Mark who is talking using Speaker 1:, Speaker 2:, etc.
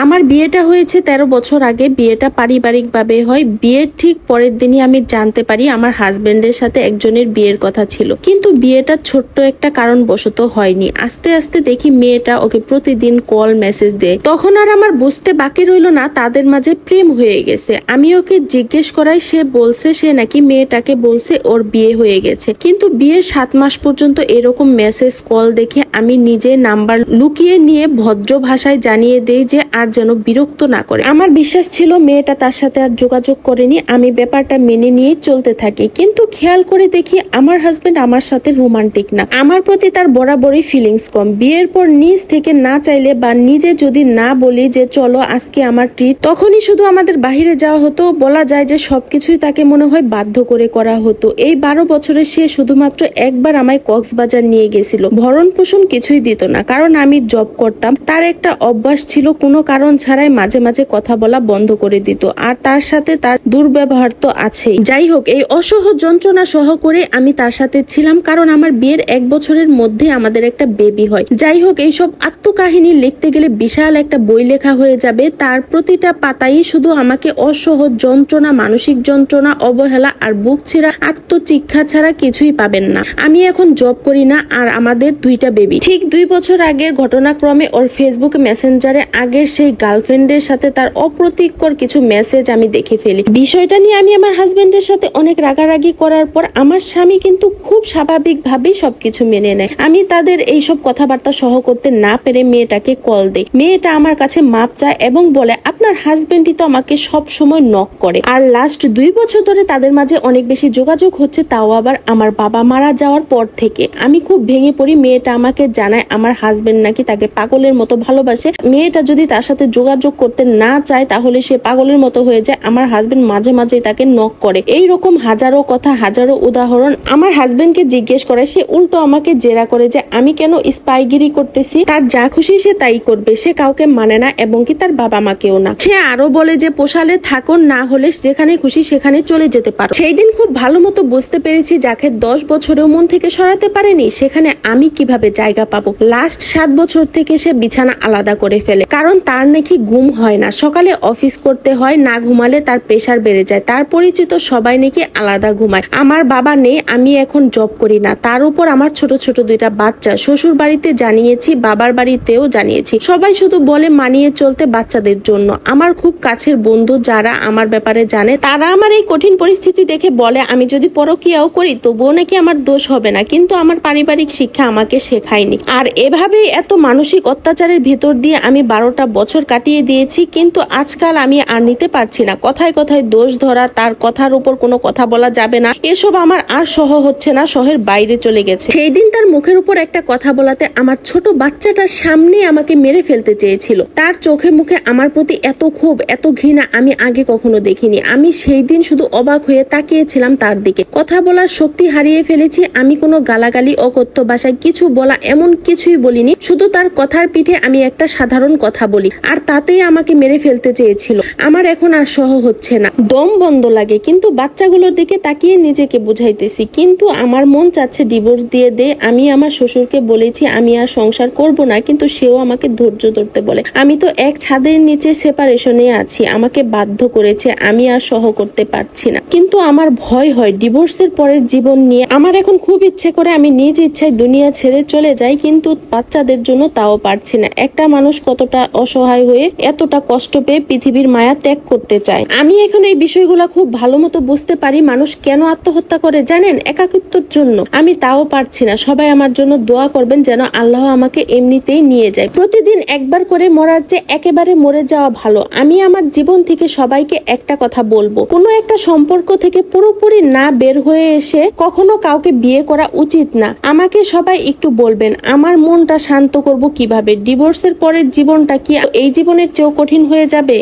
Speaker 1: আমার বিয়েটা হয়েছে 13 বছর আগে। বিয়েটা পারিবারিকভাবে হয়। বিয়ের ঠিক পরের দিনই আমি জানতে পারি আমার হাজবেন্ডের সাথে একজনের বিয়ের কথা ছিল, কিন্তু বিয়েটা ছোট্ট একটা কারণবশত হয়নি। আস্তে আস্তে দেখি মেয়েটা ওকে প্রতিদিন কল মেসেজ দেয়। তখন আর আমার বুঝতে বাকি রইল না তাদের মাঝে প্রেম হয়ে গেছে। আমি ওকে জিজ্ঞেস করাই সে বলছে সে নাকি মেয়েটাকে বলছে ওর বিয়ে হয়ে গেছে, কিন্তু বিয়ের 7 মাস পর্যন্ত এরকম মেসেজ কল দেখে আমি নিজে নাম্বার লুকিয়ে নিয়ে ভদ্র ভাষায় জানিয়ে দেই যে আর যেন বিরক্ত না করে। আমার বিশ্বাস ছিল মেয়েটা তার সাথে আর যোগাযোগ করেনি। আমি ব্যাপারটা মেনে নিয়ে চলতে থাকি, কিন্তু খেয়াল করে দেখি আমার হাজবেন্ড আমার সাথে রোমান্টিক না। আমার প্রতি তার বরাবরই ফিলিংস কম। বিয়ের পর নিজ থেকে না চাইলে বা নিজে যদি না বলি যে চলো আজকে আমার ট্রিট, তখনই শুধু আমাদের বাহিরে যাওয়া হতো। বলা যায় যে সবকিছুই তাকে মনে হয় বাধ্য করে করা হতো। এই 12 বছরে সে শুধুমাত্র একবার আমায় কক্সবাজার নিয়ে গেছিল। ভরণ পোষণ কিছুই দিত না, কারণ আমি জব করতাম। তার একটা অভ্যাস ছিল কোনো কারণ ছাড়াই মাঝে মাঝে কথা বলা বন্ধ করে দিত, আর তার সাথে তার দুর্ব্যবহার তো আছেই। যাই হোক, এই অসহ্য যন্ত্রণা সহ করে আমি তার সাথে ছিলাম, কারণ আমার বিয়ের 1 বছরের মধ্যে আমাদের একটা বেবি হয়। যাই হোক, এইসব আত্মকাহিনী লিখতে গেলে বিশাল একটা বই লেখা হয়ে যাবে। তার প্রতিটা পাতাই শুধু আমাকে অসহ্য যন্ত্রণা, মানসিক যন্ত্রণা, অবহেলা আর বুক ছেঁড়া আত্মচিক্ষা ছাড়া কিছুই পাবেন না। আমি এখন জব করি না, আর আমাদের 2টা বেবি। ঠিক 2 বছর আগের ঘটনাক্রমে ওর ফেসবুক মেসেঞ্জারে আগের সেই গার্লফ্রেন্ডের সাথে তার অপ্রীতিকর কিছু মেসেজ আমি দেখে ফেলি। বিষয়টা নিয়ে আমি আমার হাজবেন্ডের সাথে অনেক রাগারাগি করার পর আমার স্বামী কিন্তু খুব স্বাভাবিকভাবেই সবকিছু মেনে নেয়। আমি তাদের এইসব কথাবার্তা সহ করতে না পেরে মেয়েটাকে কল দেই। মেয়েটা আমার কাছে মাপ চায় এবং বলে আপনার হাজবেন্ডই তো আমাকে সব সময় নক করে, আর লাস্ট 2 বছর ধরে তাদের মাঝে অনেক বেশি যোগাযোগ হচ্ছে, তাও আবার আমার বাবা মারা যাওয়ার পর থেকে। আমি খুব ভেঙে পড়ি। মেয়েটা আমাকে জানায় আমার হাজবেন্ড নাকি তাকে পাগলের মতো ভালোবাসে। মেয়েটা যদি তার সাথে যোগাযোগ করতে না চায় তাহলে সে পাগলের মতো হয়ে যায়। আমার হাজবেন্ড মাঝে মাঝে তাকে নক করে। এই রকম হাজারো কথা, হাজারো উদাহরণ আমার হাজবেন্ডকে জিজ্ঞেস করে। সে উল্টো আমাকে জেরা করে যে আমি কেন স্পাইগিরি করতেছি। তার যা খুশি সে তাই করবে। সে কাউকে মানে না, এবং কি তার বাবা মাকেও না। সে আরো বলে যে পোষালে থাকো, না হলে যেখানে খুশি সেখানে চলে যেতে পারো। সেই দিন খুব ভালো মতো বুঝতে পেরেছি যাকে 10 বছরেও মন থেকে সরাতে পারেনি সেখানে আমি কিভাবে জায়গা পাবো। লাস্ট 7 বছর থেকে সে বিছানা আলাদা করে ফেলে, কারণ তার নাকি ঘুম হয় না। সকালে অফিস করতে হয়, না ঘুমালে তার প্রেসার বেড়ে যায়। তার পরিচিত সবাই নাকি আলাদা ঘুমায়। আমার বাবা নেই, আমি এখন জব করি না। তার উপর আমার ছোট ছোট 2টা বাচ্চা। শ্বশুর বাড়িতে জানিয়েছি, বাবার বাড়িতেও জানিয়েছি। সবাই শুধু বলে মানিয়ে চলতে বাচ্চাদের জন্য। আমার খুব কাছের বন্ধু যারা আমার ব্যাপারে জানে, তারা আমার এই কঠিন পরিস্থিতি দেখে বলে আমি যদি পরকীয়াও করি তবুও নাকি আমার দোষ হবে না, কিন্তু আমার পারিবারিক শিক্ষা আমাকে শেখায়নি। আর এভাবেই এত মানসিক অত্যাচারের ভিতর দিয়ে আমি 12টা বছর কাটিয়ে দিয়েছি, কিন্তু আজকাল আমি আর নিতে পারছি না। কথায় কথায় দোষ ধরা, তার কথার উপর কোনো কথা বলা যাবে না, এসব আমার আর সহ হচ্ছে না। সহের বাইরে চলে গেছে। সেই দিন তার মুখের উপর একটা কথা বলাতে আমার ছোট বাচ্চাটার সামনে আমাকে মেরে ফেলতে চেয়েছিল। তার চোখে মুখে আমার প্রতি এত ক্ষোভ, এত ঘৃণা আমি আগে কখনো দেখিনি। আমি সেই দিন শুধু অবাক হয়ে তাকিয়েছিলাম তার দিকে। কথা বলার শক্তি হারিয়ে ফেলেছি। আমি কোনো গালাগালি, অকথ্য ভাষায় কিছু বলা এমন কিছুই বলিনি। শুধু তার কথার পিঠে আমি একটা সাধারণ কথা বলি, আর তাতেই আমাকে মেরে ফেলতে চেয়েছিল। আমার এখন আর সহ হচ্ছে না, দম বন্ধ লাগে। কিন্তু বাচ্চাগুলোর দিকে তাকিয়ে নিজেকে বুঝাইতেছি, কিন্তু আমার মন চাচ্ছে ডিভোর্স দিয়ে দে। আমি আমার শ্বশুরকে বলেছি আমি আর সংসার করব না, কিন্তু সেও আমাকে ধৈর্য ধরতে বলে। আমি তো এক ছাদের নিচে সেপারেশনে আছি, আমাকে বাধ্য করেছে। আমি আর সহ করতে পারছি না, কিন্তু আমার ভয় হয় ডিভোর্সের পরের জীবন নিয়ে। আমার এখন খুব ইচ্ছে করে আমি নিজ ইচ্ছায় দুনিয়া ছেড়ে চলে যাই, কিন্তু বাচ্চাদের জন্য তাও পারছি না। একটা মানুষ কতটা অসহায় হয়ে এতটা কষ্ট পেয়ে পৃথিবীর মায়া ত্যাগ করতে চায়। আমি এখন এই বিষয়গুলো খুব ভালো মতো বুঝতে পারি। মানুষ কেন আত্মহত্যা করে জানেন? একাকিত্বের জন্য। আমি তাও পারছি না। সবাই আমার জন্য দোয়া করবেন যেন আল্লাহ আমাকে এমনিতেই নিয়ে যায়। প্রতিদিন একবার করে মরার চেয়ে একেবারে মরে যাওয়া ভালো। আমি আমার জীবন থেকে সবাইকে একটা কথা বলবো, কোনো একটা সম্পর্ক থেকে পুরোপুরি না বের হয়ে এসে কখনো কাউকে বিয়ে করা উচিত না। আমাকে সবাই একটু বলবেন আমার মনটা শান্ত করব কিভাবে? ডিভোর্সের পরের জীবনটা কি এই জীবনের চেয়েও কঠিন হয়ে যাবে?